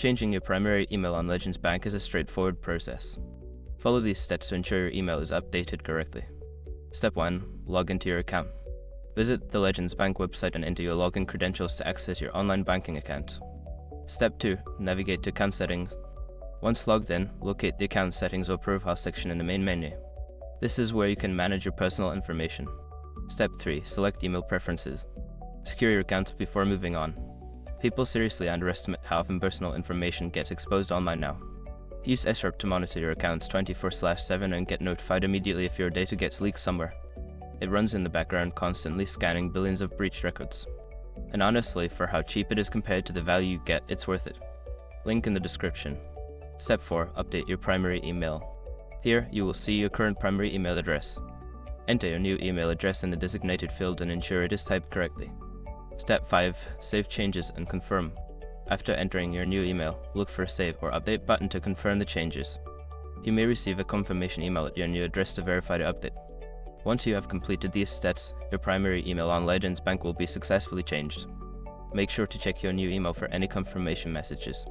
Changing your primary email on Legends Bank is a straightforward process. Follow these steps to ensure your email is updated correctly. Step 1. Log into your account. Visit the Legends Bank website and enter your login credentials to access your online banking account. Step 2. Navigate to account settings. Once logged in, locate the account settings or profile section in the main menu. This is where you can manage your personal information. Step 3. Select email preferences. Secure your account before moving on. People seriously underestimate how often personal information gets exposed online now. Use Sharp to monitor your accounts 24/7 and get notified immediately if your data gets leaked somewhere. It runs in the background, constantly scanning billions of breached records. And honestly, for how cheap it is compared to the value you get, it's worth it. Link in the description. Step 4. Update your primary email. Here, you will see your current primary email address. Enter your new email address in the designated field and ensure it is typed correctly. Step 5. Save changes and confirm. After entering your new email, look for a Save or Update button to confirm the changes. You may receive a confirmation email at your new address to verify the update. Once you have completed these steps, your primary email on Legends Bank will be successfully changed. Make sure to check your new email for any confirmation messages.